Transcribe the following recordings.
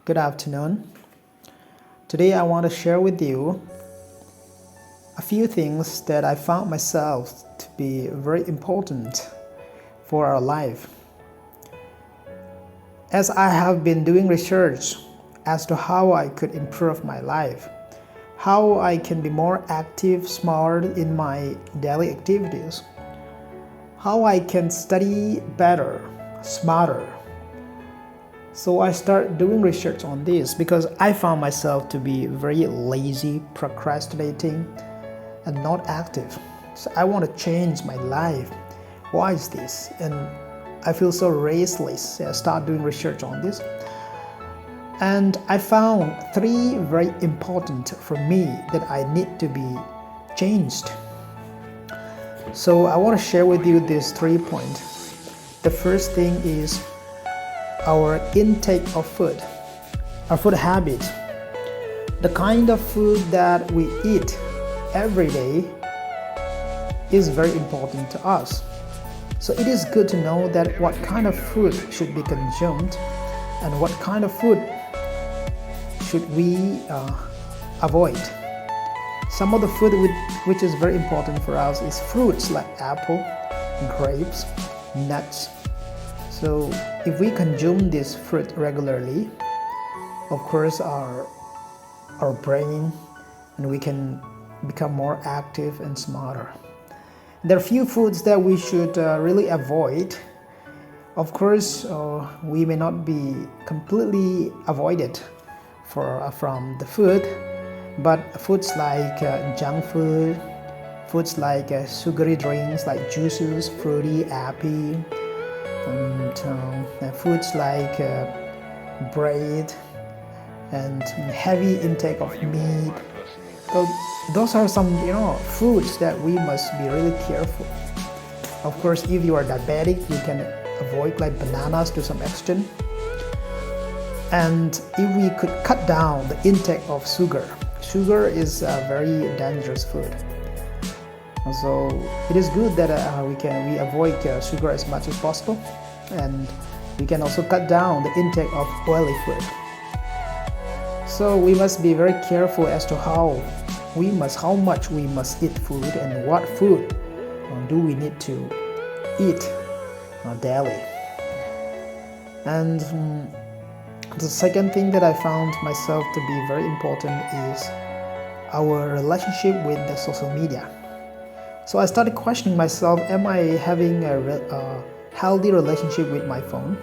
Good afternoon. Today I want to share with you a few things that I found myself to be very important for our life. As I have been doing research as to how I could improve my life, how I can be more active, smart in my daily activities, how I can study better, smarter. So I started doing research on this because I found myself to be very lazy, procrastinating, and not active. So I want to change my life. Why is this? And I feel so restless. So I started doing research on this. And I found three very important for me that I need to be changed. So I want to share with you these 3 points. The first thing is our intake of food, our food habit. The kind of food that we eat every day is very important to us. So it is good to know that what kind of food should be consumed and what kind of food should we avoid. Some of the food which is very important for us is fruits like apple, grapes, nuts. So if we consume this fruit regularly, of course our brain and we can become more active and smarter. There are few foods that we should really avoid. Of course, we may not be completely avoided from the food, but foods like junk food, foods like sugary drinks like juices, fruity, apple, and foods like bread and heavy intake of meat. So those are some foods that we must be really careful. Of course, if you are diabetic, you can avoid like bananas to some extent. And if we could cut down the intake of sugar is a very dangerous food. So it is good that we avoid sugar as much as possible, and we can also cut down the intake of oily food. So we must be very careful as to how much we must eat food and what food do we need to eat daily. And the second thing that I found myself to be very important is our relationship with the social media. So I started questioning myself, am I having a healthy relationship with my phone?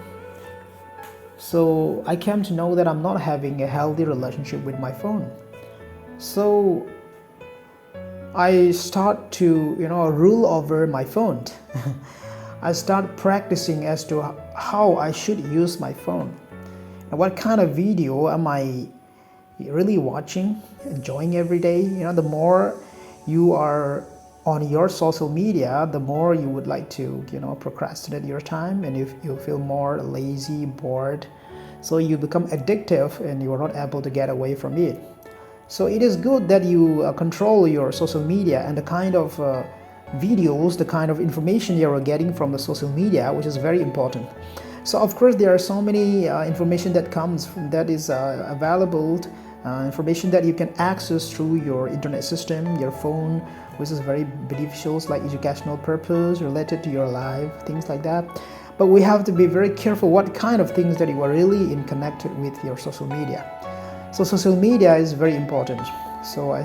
So I came to know that I'm not having a healthy relationship with my phone. So I start to rule over my phone. I start practicing as to how I should use my phone. And what kind of video am I really watching, enjoying every day? The more you are on your social media, the more you would like to procrastinate your time, and you feel more lazy, bored. So you become addictive and you are not able to get away from it. So it is good that you control your social media and the kind of videos, the kind of information you are getting from the social media, which is very important. So of course there are so many information that comes that is available, information that you can access through your internet system, your phone, which is very beneficial, like educational purpose related to your life, things like that. But we have to be very careful what kind of things that you are really in connected with your social media. So social media is very important. So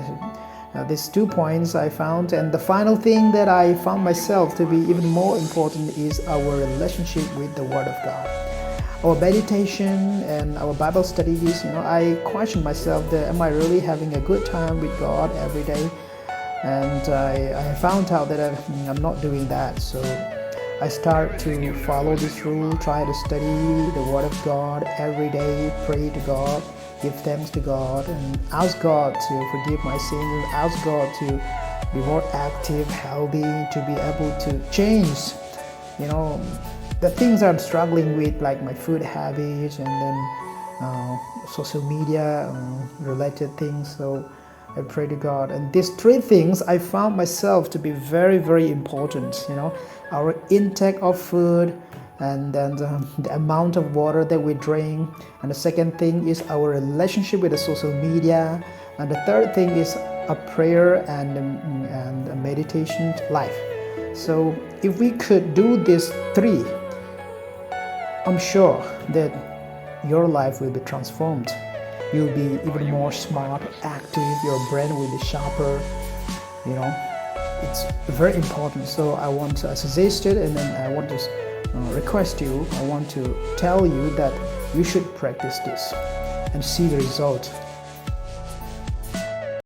these 2 points I found. And the final thing that I found myself to be even more important is our relationship with the Word of God. Our meditation and our Bible studies, I question myself that am I really having a good time with God every day? And I found out that I'm not doing that. So I start to follow this rule, try to study the Word of God every day, pray to God, give thanks to God, and ask God to forgive my sins, ask God to be more active, healthy, to be able to change, the things I'm struggling with, like my food habits and then social media related things. So I pray to God. And these 3 things I found myself to be very, very important. Our intake of food, and then the amount of water that we drink, and the second thing is our relationship with the social media, and the third thing is a prayer and a meditation life. So if we could do these three, I'm sure that your life will be transformed. You'll be even more smart, active, your brain will be sharper, you know. It's very important. So I want to suggest it, and then I want to request you, I want to tell you that you should practice this and see the result.